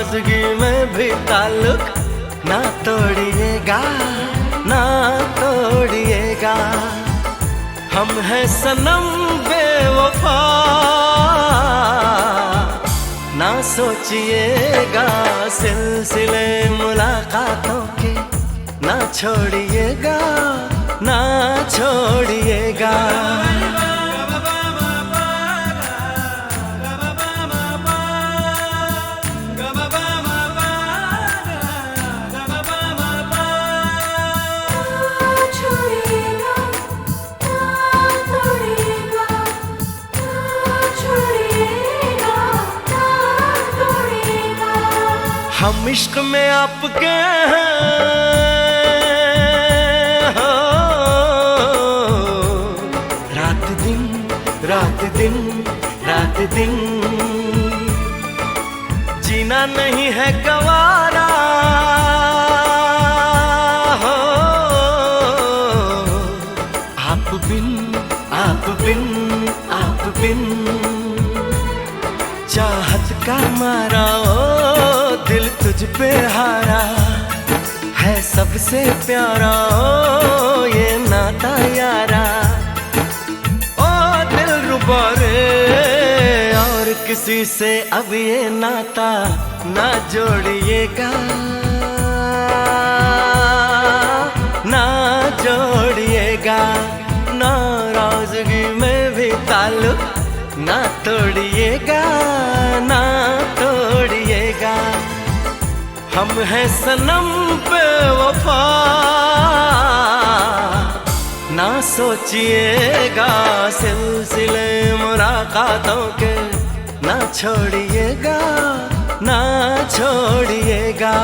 नाराजगी में भी ताल्लुक ना तोड़िएगा, ना तोड़िएगा। हम हैं सनम बेवफा, ना सोचिएगा। सिलसिले मुलाकातों के ना छोड़िएगा, ना छोड़िएगा। हम इश्क में आपके हैं, हो रात दिन, रात दिन, रात दिन। जीना नहीं है गवारा, हो आप बिन, आप बिन, आप बिन। चाहत का मारा ओ दिल तुझ पे हारा है, सबसे प्यारा ओ ये नाता यारा। ओ दिल रुबा रे, और किसी से अब ये नाता ना जोड़िएगा, ना जोड़िएगा। नाराजगी में भी ताल्लुक ना तोड़िएगा, ना तोड़िएगा। हम हैं सनम बेवफा, ना सोचिएगा। सिलसिले मुलाकातों के ना छोड़िएगा, ना छोड़िएगा।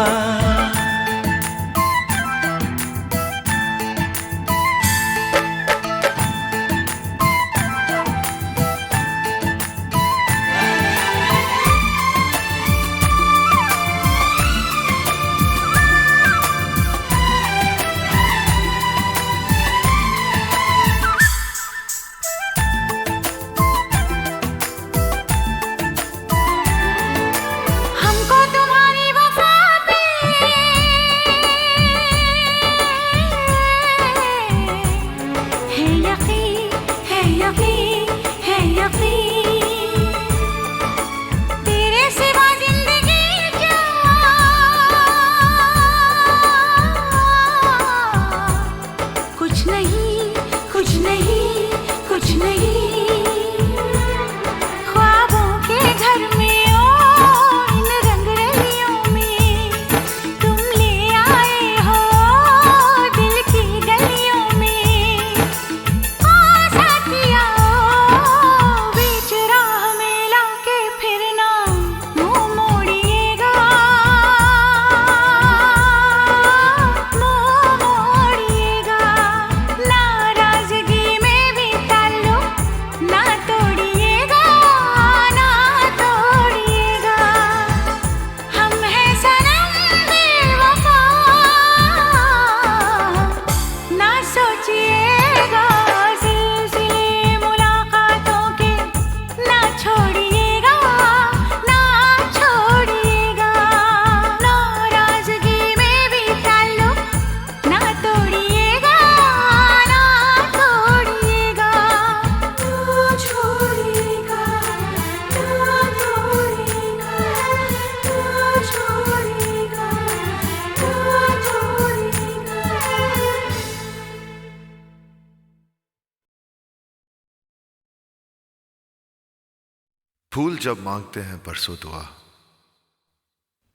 फूल जब मांगते हैं बरसों दुआ,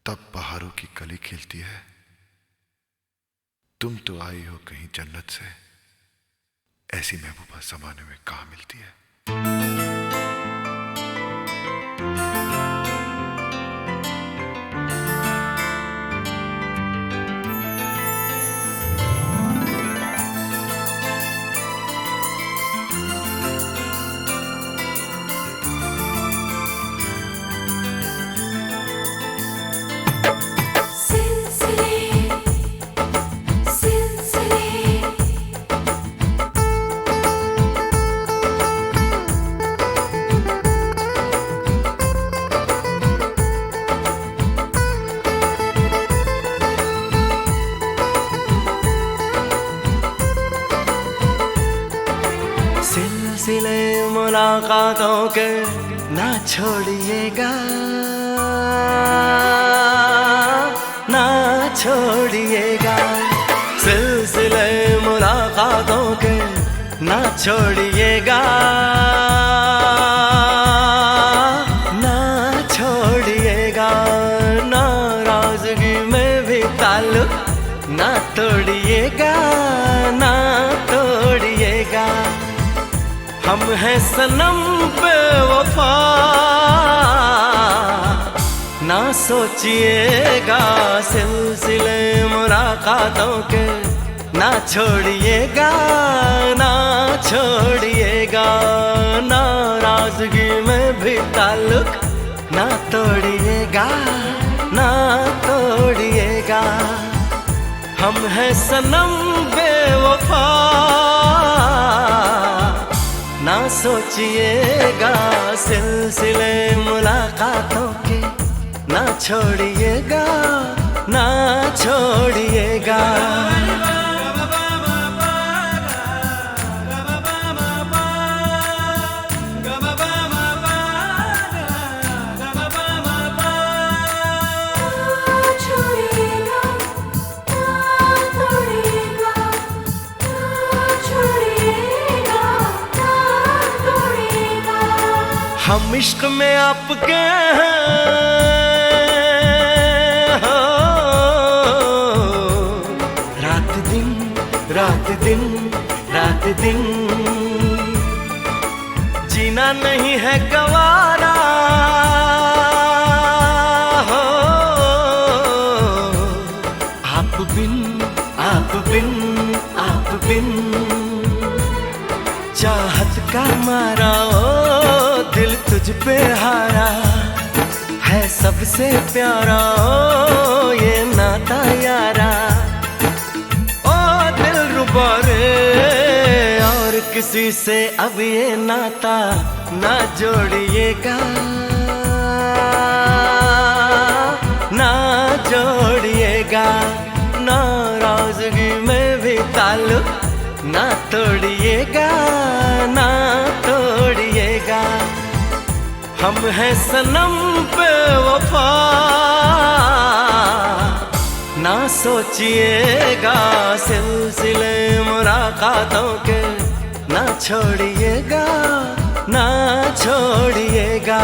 तब बहारों की कली खिलती है। तुम तो आई हो कहीं जन्नत से, ऐसी महबूबा जमाने में कहाँ मिलती है। मुलाकातों के ना छोड़िएगा, ना छोड़िएगा। सिलसिले मुलाकातों के ना छोड़िएगा, ना छोड़िएगा। नाराजगी में भी ताल्लुक ना तोड़िएगा, ना तोड़िएगा। हम हैं सनम बेवफा, ना सोचिएगा। सिलसिले मुलाकातों के ना छोड़िएगा, ना छोड़िएगा। नाराजगी में भी ताल्लुक ना तोड़िएगा, ना तोड़िएगा। हम हैं सनम बेवफा, ना सोचिएगा। सिलसिले मुलाकातों के ना छोड़िएगा, ना छोड़िएगा। हम इश्क में आपके हैं हो, रात दिन रात दिन रात दिन। जीना नहीं है गवारा हो, आप बिन आप बिन आप बिन। चाहत का मारा ओ दिल तुझ पे हारा है, सबसे प्यारा ओ ये नाता यारा। ओ दिल रुबा रे, और किसी से अब ये नाता ना जोड़िएगा, ना जोड़िएगा। नाराजगी में भी ताल्लुक ना तोड़िएगा, ना तोड़िएगा। हम हैं सनम बेवफा, ना सोचिएगा। सिलसिले मुलाकातों के ना छोड़िएगा, ना छोड़िएगा।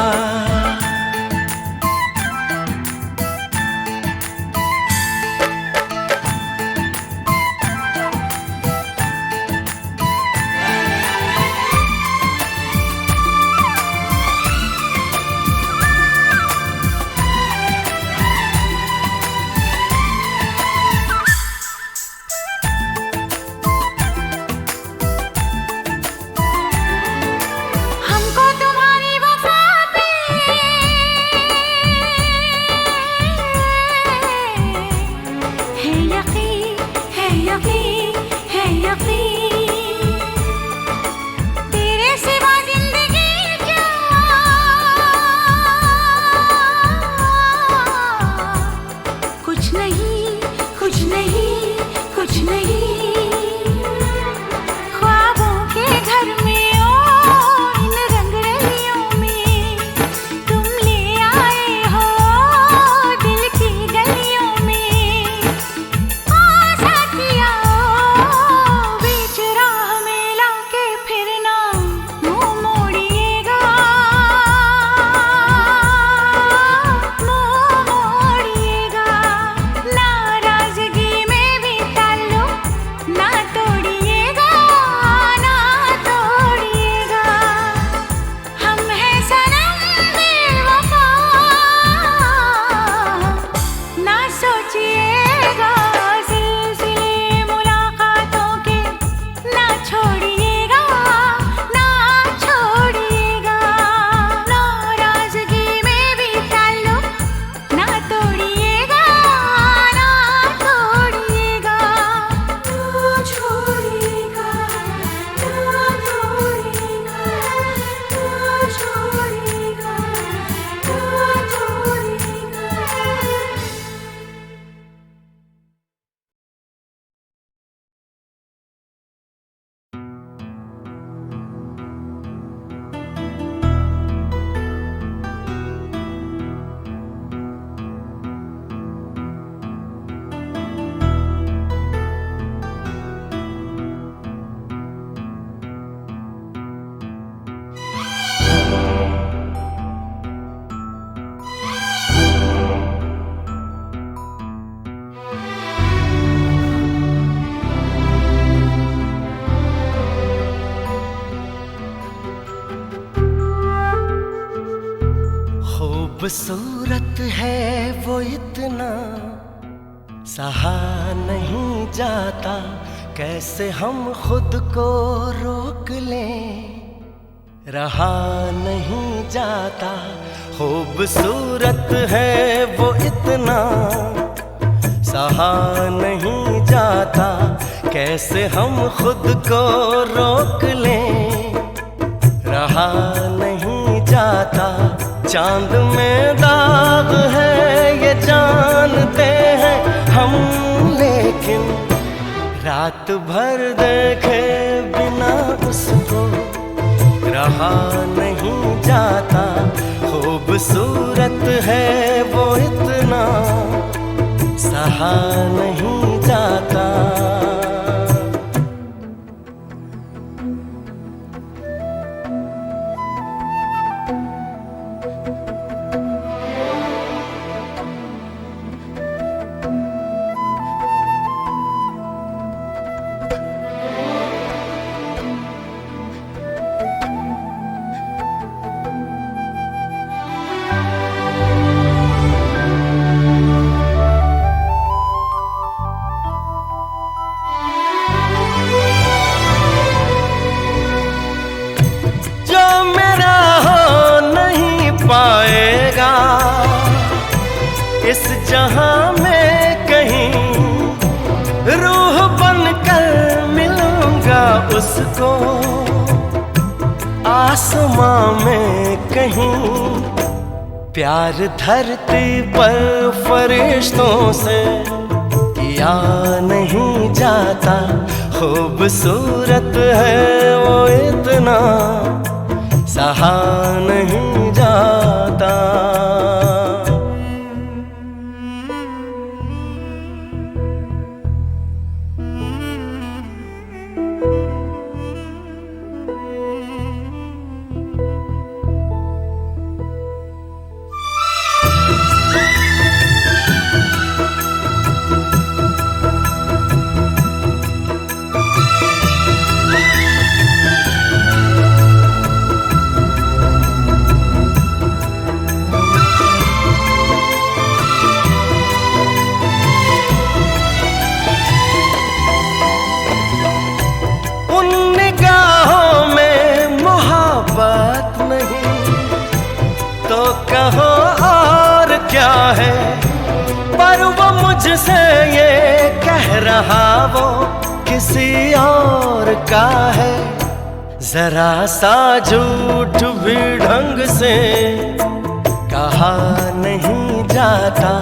हमको तुम्हारी वफा पे खूबसूरत है वो इतना, सहा नहीं जाता, कैसे हम खुद को रोक लें, रहा नहीं जाता। खूबसूरत है वो इतना, सहा नहीं जाता, कैसे हम खुद को रोक लें, रहा नहीं जाता। चांद में दाग है ये जानते हैं हम, लेकिन रात भर देखे बिना उसको रहा नहीं जाता। खूबसूरत है वो इतना, सहा नहीं जाता। पाएगा इस जहां में कहीं, रूह बनकर मिलूंगा उसको आसमां में कहीं। प्यार धरती पर फरिश्तों से किया नहीं जाता। खूबसूरत है वो इतना, सहा नहीं जाता। कहो और क्या है, पर वो मुझसे ये कह रहा वो किसी और का है। जरा सा झूठ भी ढंग से कहा नहीं जाता।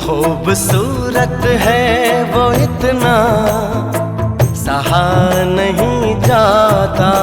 खूबसूरत है वो इतना, सहा नहीं जाता।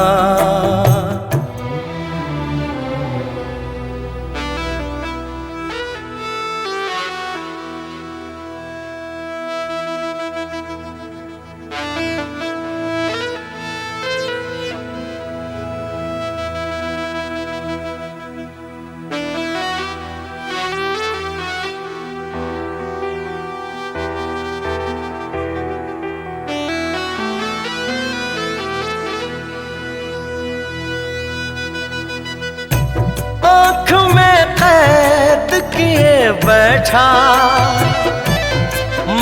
आँख में कैद किए बैठा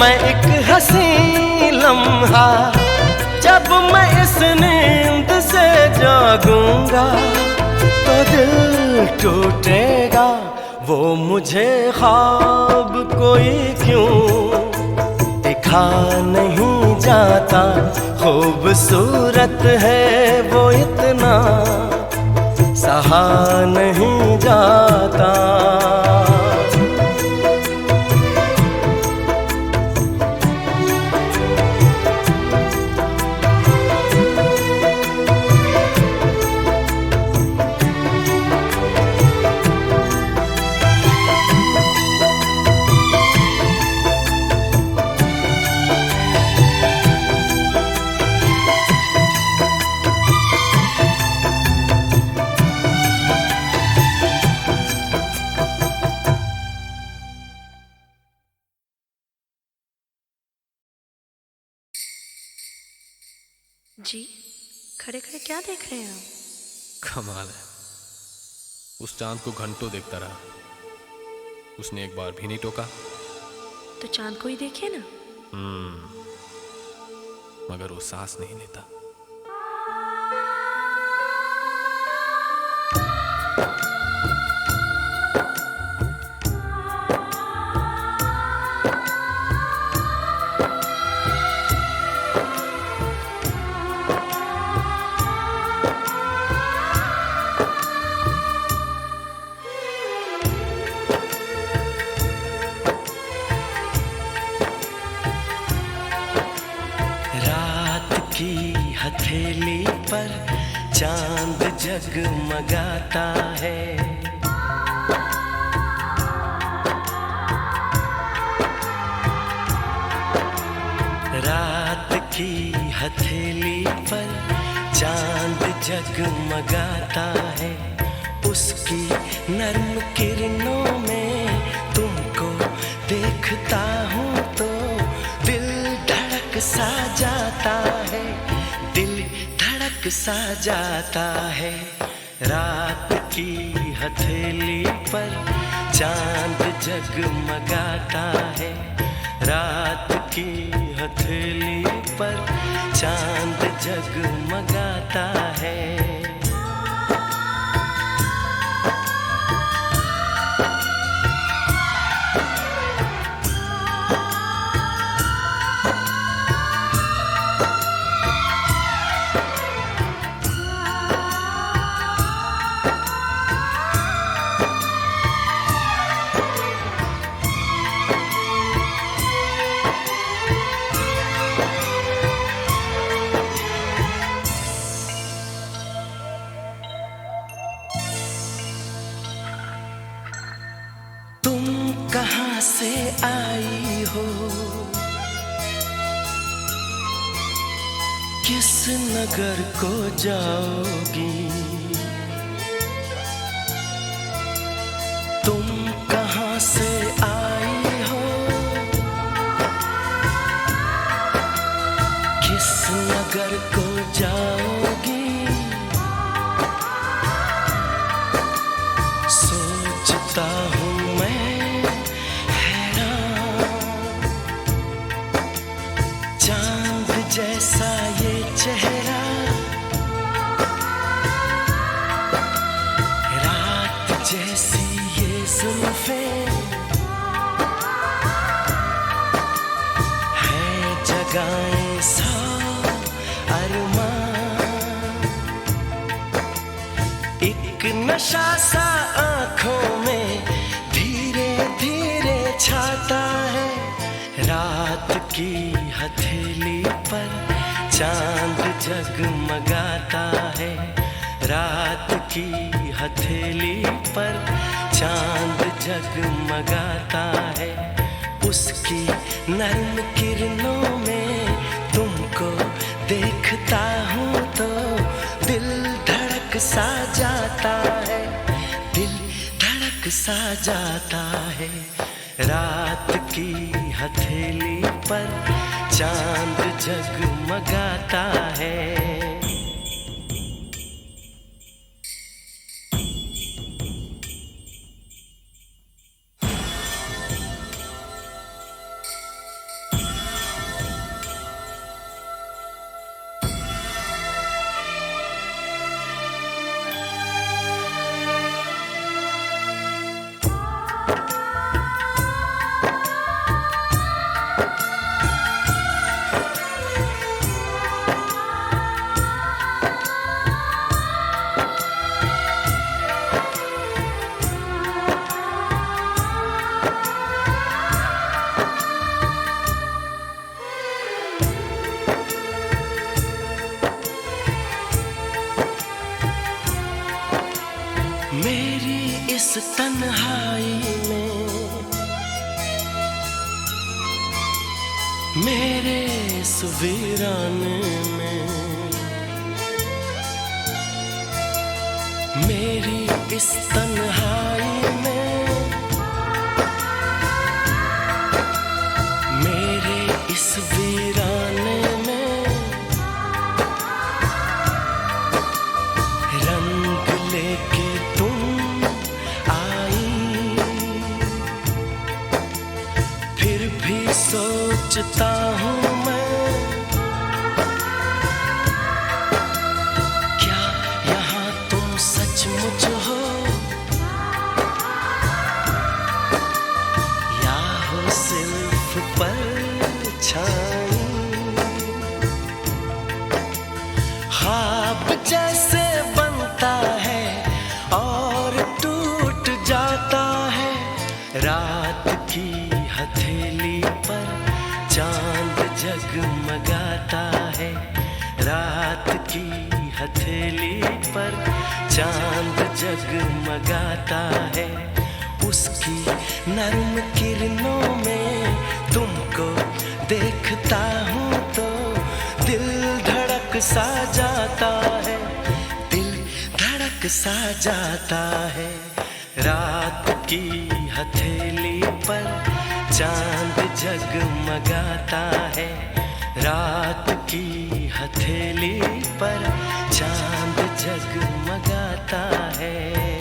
मैं एक हंसी लम्हा, जब मैं इस नींद से जागूंगा तो दिल टूटेगा। वो मुझे ख्वाब कोई क्यों दिखा नहीं जाता। खूबसूरत है वो इतना, सहा नहीं जाता। जी खड़े खड़े क्या देख रहे हैं आप? कमाल है, उस चांद को घंटों देखता रहा, उसने एक बार भी नहीं टोका। तो चांद को ही देखे ना। मगर वो सांस नहीं लेता। हथेली पर चांद जगमगाता है। रात की हथेली पर चांद जगमगाता है। उसकी नर्म किरणों में तुमको देखता हूँ तो दिल धड़क सा जाता है, दिल धड़क सा जाता है। रात की हथेली पर चांद जगमगाता है। रात की हथेली पर चांद जगमगाता है। कहाँ से आई हो, किस नगर को जाओगी, तुम कहाँ से आई हो, किस नगर को जाओगी। सोचता हूँ मैं जैसा ये चेहरा, रात जैसी ये जुल्फें, है जगाएं सौ अरमान। एक नशा सा आँखों में धीरे धीरे छाता है। रात की हथेली पर चांद जगमगाता है। रात की हथेली पर चांद जगमगाता है। उसकी नर्म किरणों में तुमको देखता हूँ तो दिल धड़क सा जाता है, दिल धड़क सा जाता है। रात की हथेली पर चांद जगमगाता है। मेरी इस तन्हाई में, मेरे इस वीराने में, मेरी इस तन्हाई में, मेरे इस वीराने में रंग लेके तुम आई। सोचता हूँ मैं, क्या यहाँ तुम सचमुच हो या हो सिर्फ परछाई। ख्वाब जैसे बनता है और टूट जाता है, रात की हथेली पर चांद जगमगाता है, रात की हथेली पर चांद जगमगाता है। उसकी नर्म किरणों में तुमको देखता हूँ तो दिल धड़क सा जाता है, दिल धड़क सा जाता है। रात की हथेली पर चांद जगमगाता है, रात की हथेली पर चांद जगमगाता है।